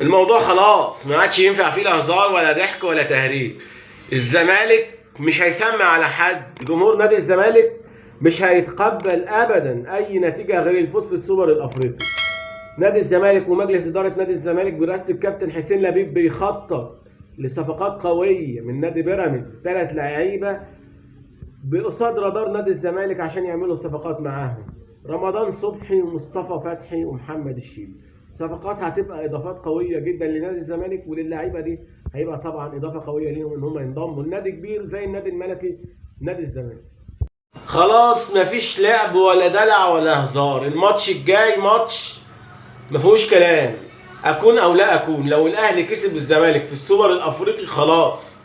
الموضوع خلاص ما عادش ينفع فيه لا هزار ولا ضحك ولا تهريج. الزمالك مش هيسمع على حد، جمهور نادي الزمالك مش هيتقبل ابدا اي نتيجه غير الفوز في السوبر الافريقي. نادي الزمالك ومجلس اداره نادي الزمالك برئاسه الكابتن حسين لبيب بيخطط لصفقات قويه من نادي بيراميدز، 3 لعيبه بقصاد رادار نادي الزمالك عشان يعملوا صفقات معاهم: رمضان صبحي ومصطفى فتحي ومحمد الشيبي. صفقات هتبقى اضافات قويه جدا لنادي الزمالك، وللعيبه دي هيبقى طبعا اضافه قويه ليهم ان هم ينضموا لنادي كبير زي النادي الملكي نادي الزمالك. خلاص مفيش لعب ولا دلع ولا هزار، الماتش الجاي ماتش مفيهوش كلام، اكون او لا اكون. لو الاهلي كسب الزمالك في السوبر الافريقي خلاص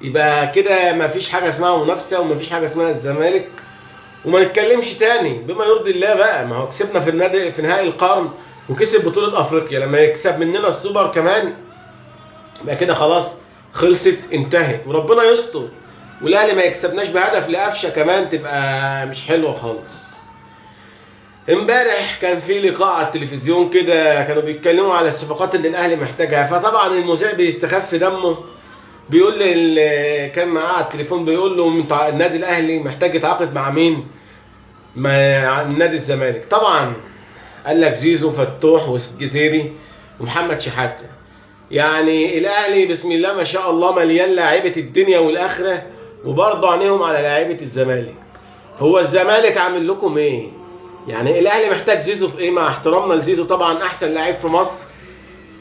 يبقى كده مفيش حاجه اسمها منافسه ومفيش حاجه اسمها الزمالك، وما نتكلمش تاني بما يرضي الله بقى. ما هو كسبنا في النادي في نهائي القرن وكسب بطوله افريقيا، لما يكسب مننا السوبر كمان يبقى كده خلاص خلصت انتهت، وربنا يستر والاهلي ما يكسبناش بهدف لقفشه كمان تبقى مش حلوه خالص. امبارح كان في لقاء على التلفزيون كده كانوا بيتكلموا على الصفقات اللي الاهلي محتاجها، فطبعا المذيع بيستخف دمه بيقول لي اللي كان معاه على التليفون بيقول له النادي الاهلي محتاج يتعاقد مع مين؟ مع نادي الزمالك. طبعا قال لك زيزو فتوح والجزيري ومحمد شحاته. يعني الاهلي بسم الله ما شاء الله مليان لاعيبه الدنيا والاخره، وبرضه عينيهم على لاعيبه الزمالك. هو الزمالك عامل لكم ايه؟ يعني الاهلي محتاج زيزو في ايه؟ مع احترامنا لزيزو طبعا احسن لاعب في مصر،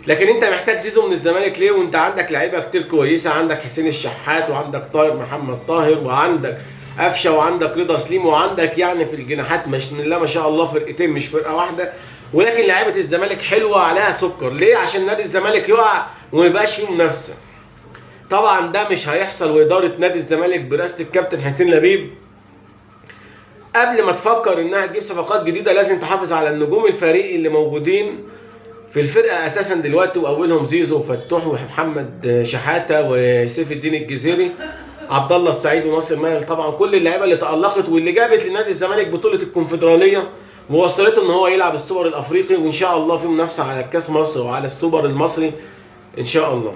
لكن انت محتاج زيزو من الزمالك ليه وانت عندك لعيبه كتير كويسه؟ عندك حسين الشحات وعندك طاهر محمد طاهر وعندك قفشه وعندك رضا سليم وعندك يعني في الجناحات بسم الله ما شاء الله فرقتين مش فرقه واحده، ولكن لعيبه الزمالك حلوه عليها سكر. ليه؟ عشان نادي الزمالك يقع وما يبقاش فيه منافسه. طبعا ده مش هيحصل، واداره نادي الزمالك برئاسه الكابتن حسين لبيب قبل ما تفكر انها تجيب صفقات جديده لازم تحافظ على النجوم الفريق اللي موجودين في الفرقه اساسا دلوقتي، واولهم زيزو وفتوح ومحمد شحاته وسيف الدين الجزيري عبد الله السعيد وناصر ماهر. طبعا كل اللعيبه اللي تالقت واللي جابت لنادي الزمالك بطوله الكونفدراليه ووصلته ان هو يلعب السوبر الافريقي، وان شاء الله في منافسه على كاس مصر وعلى السوبر المصري ان شاء الله.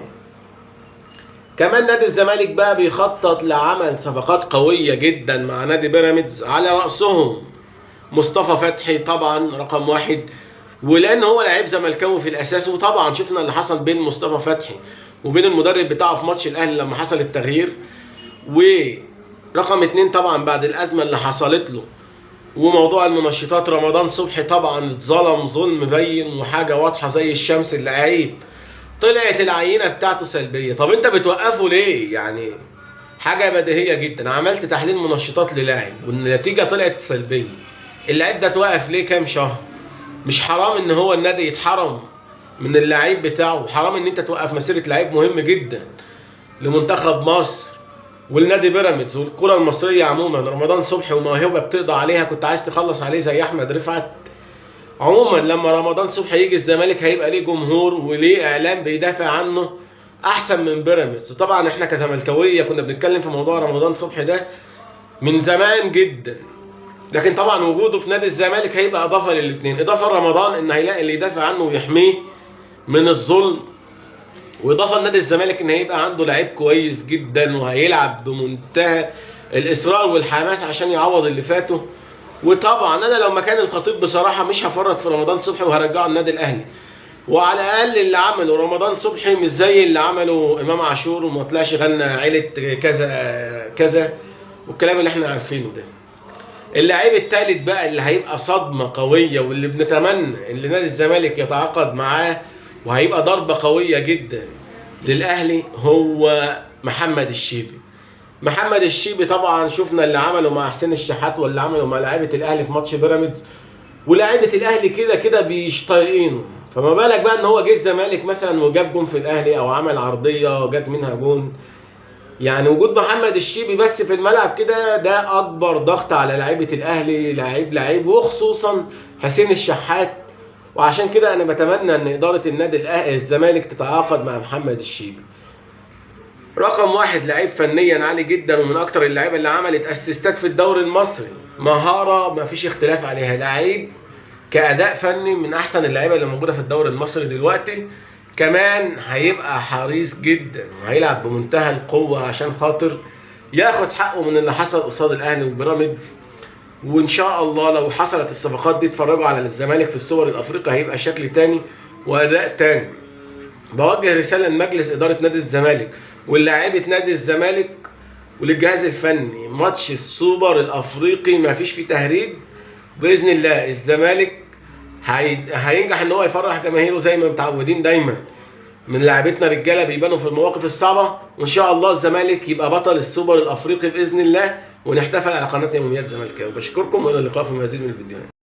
كمان نادي الزمالك بقى بيخطط لعمل صفقات قويه جدا مع نادي بيراميدز، على راسهم مصطفى فتحي طبعا رقم واحد، ولان هو لعيب زملكاوي في الاساس، وطبعا شفنا اللي حصل بين مصطفى فتحي وبين المدرب بتاعه في ماتش الاهلي لما حصل التغيير. ورقم 2 طبعا بعد الازمه اللي حصلت له وموضوع المنشطات، رمضان صبحي طبعا اتظلم ظلم بين وحاجه واضحه زي الشمس. اللعيب طلعت العينه بتاعته سلبيه، طب انت بتوقفه ليه؟ يعني حاجه بديهيه جدا، عملت تحليل منشطات للاعب والنتيجه طلعت سلبيه، اللاعب ده توقف ليه كام شهر؟ مش حرام ان هو النادي يتحرم من اللعيب بتاعه؟ حرام ان انت توقف مسيره لعيب مهم جدا لمنتخب مصر والنادي بيراميدز والكره المصريه عموما. رمضان صبحي وموهبه بتقضى عليها، كنت عايز تخلص عليه زي احمد رفعت. عموما لما رمضان صبحي يجي الزمالك هيبقى ليه جمهور وليه اعلام بيدافع عنه احسن من بيراميدز. طبعا احنا كزملكاويه كنا بنتكلم في موضوع رمضان صبحي ده من زمان جدا، لكن طبعا وجوده في نادي الزمالك هيبقى اضافه للاثنين، اضافه لرمضان ان هيلاقي اللي يدافع عنه ويحميه من الظلم، واضافه لنادي الزمالك ان هيبقى عنده لعيب كويس جدا وهيلعب بمنتهى الاصرار والحماس عشان يعوض اللي فاته. وطبعا انا لو مكان الخطيب بصراحه مش هفرط في رمضان صبحي وهرجعه النادي الاهلي، وعلى الاقل اللي عمله رمضان صبحي مش زي اللي عمله امام عاشور وما طلعش غنى عيله كذا كذا والكلام اللي احنا عارفينه ده. اللاعب الثالث بقى اللي هيبقى صدمه قويه واللي بنتمنى ان نادي الزمالك يتعاقد معاه وهيبقى ضربه قويه جدا للاهلي هو محمد الشيبي. محمد الشيبي طبعا شفنا اللي عمله مع حسين الشحات واللي عمله مع لاعيبه الاهلي في ماتش بيراميدز، ولاعيبه الاهلي كده كده مش طايقينه، فما بالك بقى ان هو جه الزمالك مثلا وجاب جون في الاهلي او عمل عرضيه وجات منها جون. يعني وجود محمد الشيبي بس في الملعب كده ده اكبر ضغط على لعيبه الاهلي، لعيب وخصوصا حسين الشحات. وعشان كده انا بتمنى ان اداره النادي الاهلي الزمالك تتعاقد مع محمد الشيبي. رقم واحد لعيب فنيا عالي جدا ومن اكتر اللعيبه اللي عملت اسيستات في الدوري المصري، مهاره ما فيش اختلاف عليها، لعيب كاداء فني من احسن اللعيبه اللي موجوده في الدوري المصري دلوقتي. كمان هيبقى حريص جدا وهيلعب بمنتهى القوة عشان خاطر ياخد حقه من اللي حصل قصاد الاهلي وبيراميدز. وان شاء الله لو حصلت الصفقات دي اتفرجوا على الزمالك في السوبر الافريقي، هيبقى شكل تاني واداء تاني. بوجه رسالة لمجلس ادارة نادي الزمالك ولاعيبة نادي الزمالك وللجهاز الفني، ماتش السوبر الافريقي ما فيش فيه تهريج باذن الله. الزمالك هينجح ان هو يفرح جماهيره زي ما متعودين دايما من لاعبتنا رجاله بيبانوا في المواقف الصعبه، وان شاء الله الزمالك يبقى بطل السوبر الافريقي باذن الله، ونحتفل على قناه يوميات زملكاوي. بشكركم والى اللقاء في مزيد من الفيديوهات.